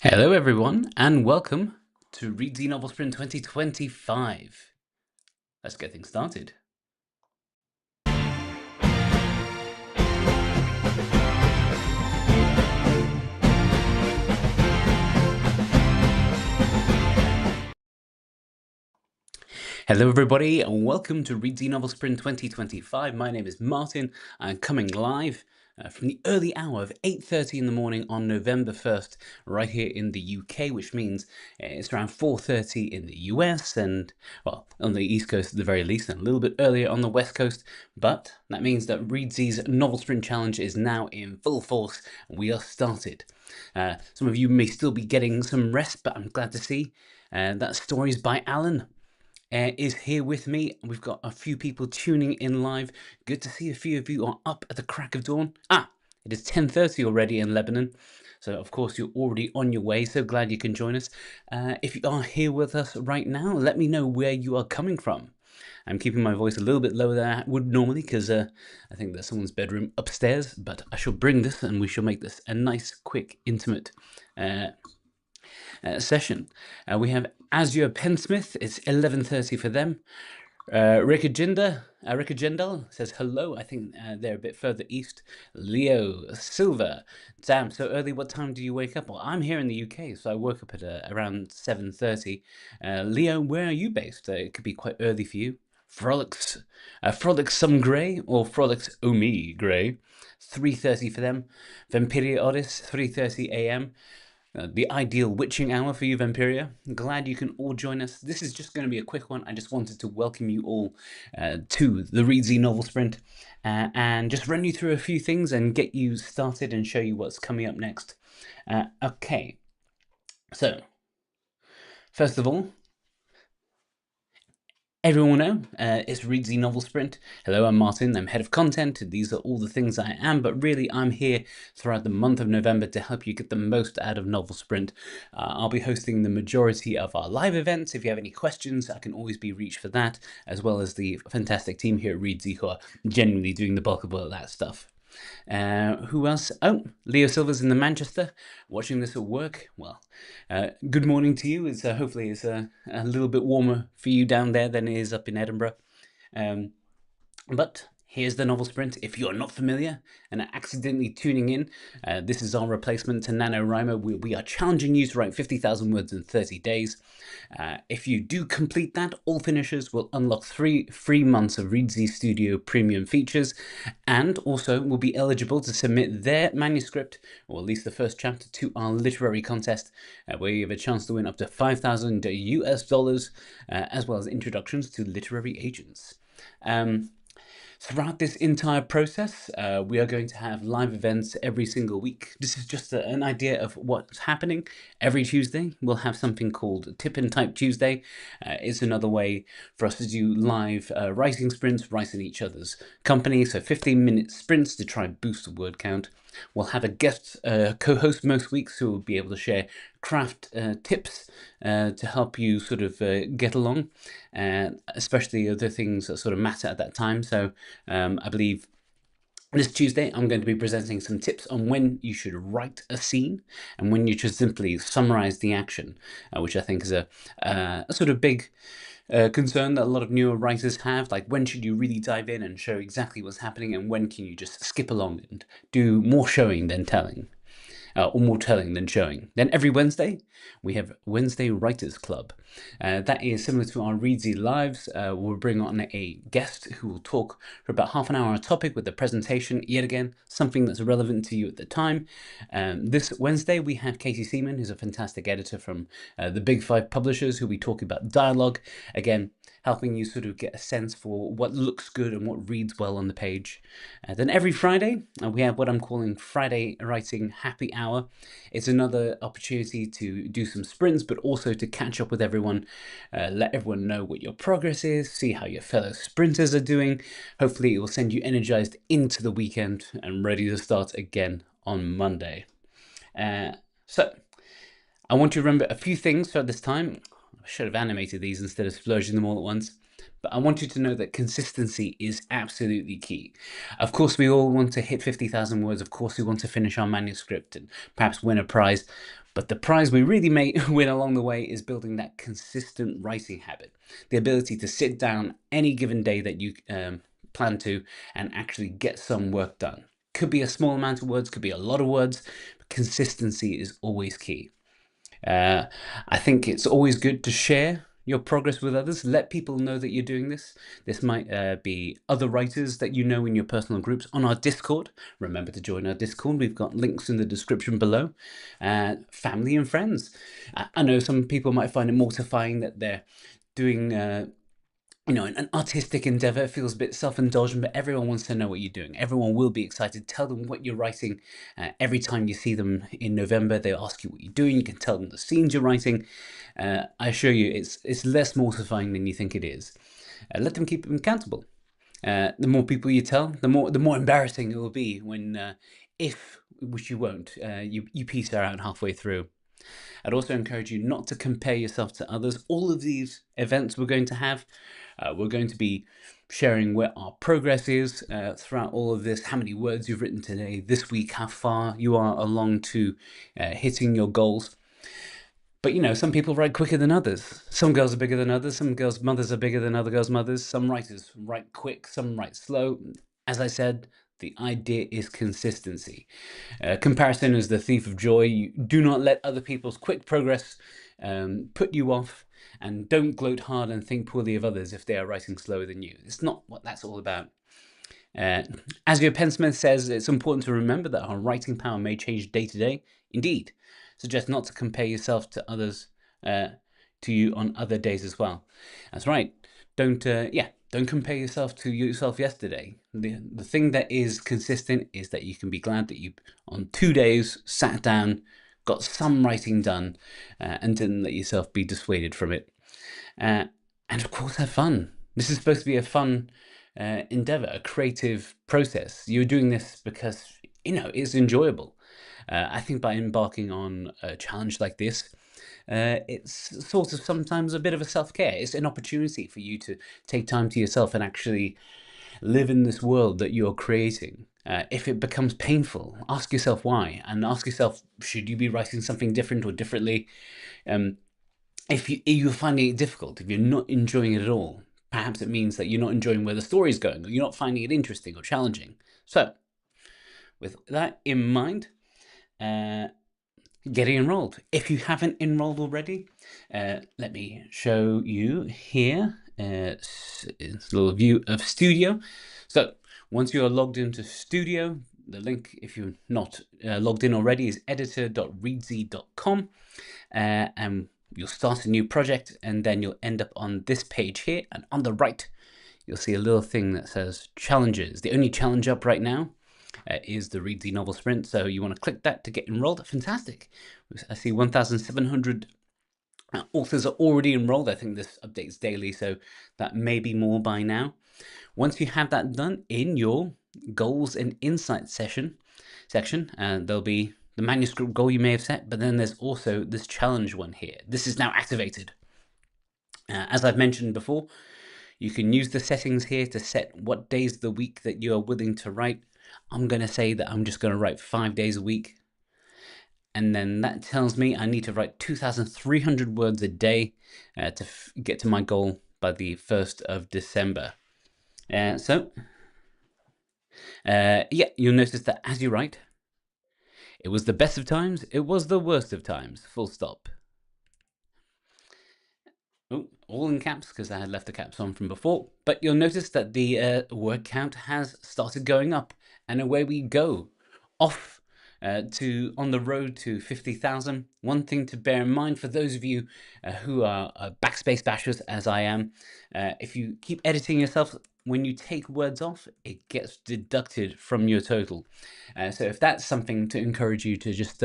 Hello, everyone, and welcome to Reedsy Novel Sprint 2025. Let's get things started. Hello, everybody, and welcome to Reedsy Novel Sprint 2025. My name is Martin. I'm coming live from the early hour of 8:30 in the morning on November 1st, right here in the UK, which means it's around 4:30 in the US and, well, on the East Coast at the very least, and a little bit earlier on the West Coast. But that means that Reedsy's Novel Sprint Challenge is now in full force, and we are started. Some of you may still be getting some rest, but I'm glad to see that stories by Alan is here with me. We've got a few people tuning in live. Good to see a few of you are up at the crack of dawn. It is 10:30 already in Lebanon. So, of course, you're already on your way. So glad you can join us. If you are here with us right now, let me know where you are coming from. I'm keeping my voice a little bit lower than I would normally because I think there's someone's bedroom upstairs. But I shall bring this and we shall make this a nice, quick, intimate session. We have Azure Pensmith. It's 11:30 for them. Rika Jindal says hello. I think they're a bit further east. Leo Silver. Damn, so early. What time do you wake up? Well, I'm here in the UK, so I woke up at around 7:30. Leo, where are you based? It could be quite early for you. Frolics Some Grey or Frolics Omi Grey. 3:30 for them. Vampiria Odyss, 3:30 a.m. The ideal witching hour for you, Vampiria. Glad you can all join us. This is just going to be a quick one. I just wanted to welcome you all to the Reedsy Novel Sprint and just run you through a few things and get you started and show you what's coming up next. Okay, so first of all, everyone will know, it's Reedsy Novel Sprint. Hello, I'm Martin. I'm head of content. These are all the things I am, but really I'm here throughout the month of November to help you get the most out of Novel Sprint. I'll be hosting the majority of our live events. If you have any questions, I can always be reached for that, as well as the fantastic team here at Reedsy who are genuinely doing the bulk of all of that stuff. Who else? Oh, Leo Silver's in the Manchester, watching this at work. Well, good morning to you. It's hopefully it's a little bit warmer for you down there than it is up in Edinburgh. But here's the Novel Sprint. If you're not familiar and are accidentally tuning in, this is our replacement to NaNoWriMo. We are challenging you to write 50,000 words in 30 days. If you do complete that, all finishers will unlock 3 free months of Reedsy Studio premium features and also will be eligible to submit their manuscript, or at least the first chapter, to our literary contest, where you have a chance to win up to 5,000 US dollars, as well as introductions to literary agents. Throughout this entire process, we are going to have live events every single week. This is just an idea of what's happening. Every Tuesday, we'll have something called Tip and Type Tuesday. It's another way for us to do live writing sprints, right in each other's company. So 15-minute sprints to try and boost the word count. We'll have a guest co-host most weeks who will be able to share craft tips to help you sort of get along, especially other things that sort of matter at that time. So I believe this Tuesday, I'm going to be presenting some tips on when you should write a scene and when you should simply summarize the action, which I think is a sort of big concern that a lot of newer writers have. Like, when should you really dive in and show exactly what's happening, and when can you just skip along and do more showing than telling? Or more telling than showing. Then every Wednesday, we have Wednesday Writers Club. That is similar to our Reedsy Lives. We'll bring on a guest who will talk for about half an hour on a topic with a presentation, yet again, something that's relevant to you at the time. This Wednesday, we have Casey Seaman, who's a fantastic editor from the Big Five publishers, who we talk about dialogue. Again, helping you sort of get a sense for what looks good and what reads well on the page. Then every Friday, we have what I'm calling Friday Writing Happy Hour. It's another opportunity to do some sprints, but also to catch up with everyone, let everyone know what your progress is, see how your fellow sprinters are doing. Hopefully it will send you energized into the weekend and ready to start again on Monday. So I want you to remember a few things for this time. I should have animated these instead of splurging them all at once. But I want you to know that consistency is absolutely key. Of course, we all want to hit 50,000 words. Of course, we want to finish our manuscript and perhaps win a prize. But the prize we really may win along the way is building that consistent writing habit. The ability to sit down any given day that you plan to and actually get some work done. Could be a small amount of words, could be a lot of words, but consistency is always key. I think it's always good to share your progress with others. Let people know that you're doing this. This might be other writers that you know in your personal groups on our Discord. Remember to join our Discord. We've got links in the description below. Family and friends. I know some people might find it mortifying that they're doing an artistic endeavor. Feels a bit self-indulgent, but everyone wants to know what you're doing. Everyone will be excited. Tell them what you're writing. Every time you see them in November, they'll ask you what you're doing. You can tell them the scenes you're writing. I assure you, it's less mortifying than you think it is. Let them keep them accountable. The more people you tell, the more embarrassing it will be when, which you won't, you peter out halfway through. I'd also encourage you not to compare yourself to others. All of these events we're going to have, we're going to be sharing where our progress is throughout all of this, how many words you've written today, this week, how far you are along to hitting your goals. But some people write quicker than others. Some girls are bigger than others. Some girls' mothers are bigger than other girls' mothers. Some writers write quick, some write slow. As I said, the idea is consistency. Comparison is the thief of joy. You do not let other people's quick progress put you off, and don't gloat hard and think poorly of others if they are writing slower than you. It's not what that's all about. As your pensmith says, it's important to remember that our writing power may change day to day. Indeed, suggest not to compare yourself to others, to you on other days as well. That's right. Don't compare yourself to yourself yesterday. The thing that is consistent is that you can be glad that you, on 2 days, sat down, got some writing done, and didn't let yourself be dissuaded from it. And of course, have fun. This is supposed to be a fun endeavor, a creative process. You're doing this because, it's enjoyable. I think by embarking on a challenge like this, it's sort of sometimes a bit of a self-care. It's an opportunity for you to take time to yourself and actually live in this world that you're creating. If it becomes painful, ask yourself why, and ask yourself, should you be writing something different or differently? If you're finding it difficult, if you're not enjoying it at all, perhaps it means that you're not enjoying where the story's going, or you're not finding it interesting or challenging. So, with that in mind, getting enrolled. If you haven't enrolled already, let me show you here. It's a little view of Studio. So once you are logged into Studio, the link, if you're not logged in already, is editor.reedsy.com, and you'll start a new project, and then you'll end up on this page here, and on the right you'll see a little thing that says challenges. The only challenge up right now is the Reedsy Novel Sprint, so you want to click that to get enrolled. Fantastic. I see 1,700 authors are already enrolled. I think this updates daily, so that may be more by now. Once you have that done, in your goals and insights section, there'll be the manuscript goal you may have set, but then there's also this challenge one here. This is now activated. As I've mentioned before, you can use the settings here to set what days of the week that you are willing to write. I'm going to say that I'm just going to write 5 days a week. And then that tells me I need to write 2,300 words a day to get to my goal by the 1st of December. You'll notice that as you write, it was the best of times, it was the worst of times, full stop. Oh, all in caps because I had left the caps on from before, but you'll notice that the word count has started going up, and away we go, off on the road to 50,000. One thing to bear in mind for those of you who are backspace bashers, as I am, if you keep editing yourself, when you take words off, it gets deducted from your total. So if that's something to encourage you to just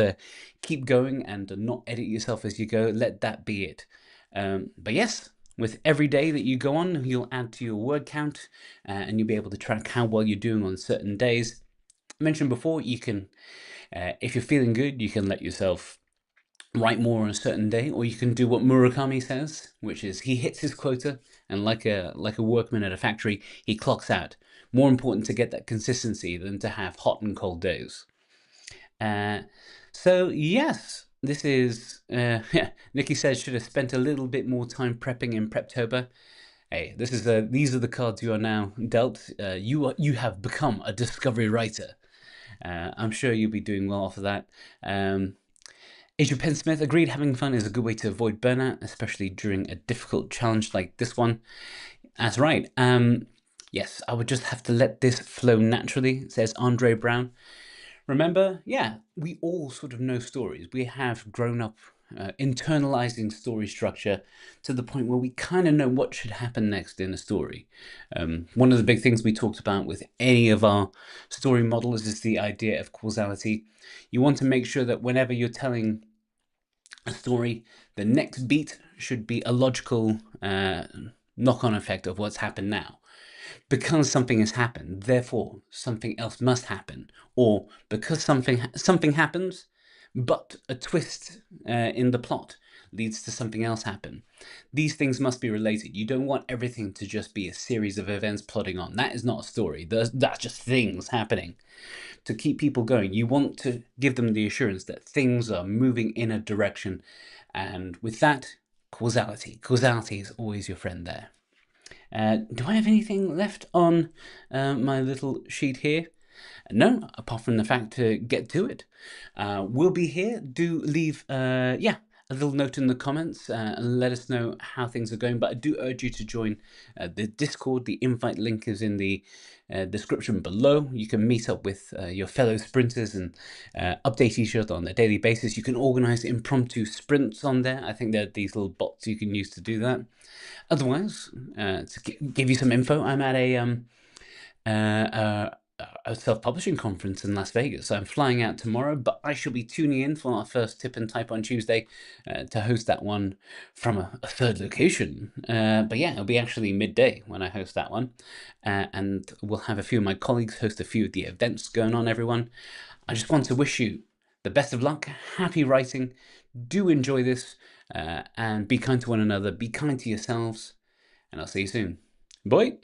keep going and not edit yourself as you go, let that be it. But yes, with every day that you go on, you'll add to your word count, and you'll be able to track how well you're doing on certain days. I mentioned before, you can, if you're feeling good, you can let yourself write more on a certain day, or you can do what Murakami says, which is he hits his quota, and like a workman at a factory, he clocks out. More important to get that consistency than to have hot and cold days. Uh, so yes, this is Nikki says should have spent a little bit more time prepping in Preptober. Hey, these are the cards you are now dealt. You have become a discovery writer. I'm sure you'll be doing well off of that. Adrian Penn-Smith agreed having fun is a good way to avoid burnout, especially during a difficult challenge like this one. That's right. Yes, I would just have to let this flow naturally, says Andre Brown. Remember, yeah, we all sort of know stories. We have grown up internalizing story structure to the point where we kind of know what should happen next in a story. One of the big things we talked about with any of our story models is the idea of causality. You want to make sure that whenever you're telling a story, the next beat should be a logical knock-on effect of what's happened now. Because something has happened, therefore something else must happen, or because something happens, but a twist in the plot leads to something else happen. These things must be related. You don't want everything to just be a series of events plodding on. That is not a story. That's just things happening. To keep people going, you want to give them the assurance that things are moving in a direction, and with that, causality. Causality is always your friend there. Do I have anything left on my little sheet here? No, apart from the fact to get to it. We'll be here. Do leave, a little note in the comments and let us know how things are going. But I do urge you to join the Discord. The invite link is in the description below. You can meet up with your fellow sprinters and update each other on a daily basis. You can organize impromptu sprints on there. I think there are these little bots you can use to do that. Otherwise, to give you some info, I'm at a self-publishing conference in Las Vegas. I'm flying out tomorrow, but I shall be tuning in for our first Tip and Type on Tuesday to host that one from a third location. But yeah, it'll be actually midday when I host that one. And we'll have a few of my colleagues host a few of the events going on, everyone. I just want to wish you the best of luck, happy writing, do enjoy this, and be kind to one another, be kind to yourselves, and I'll see you soon. Bye!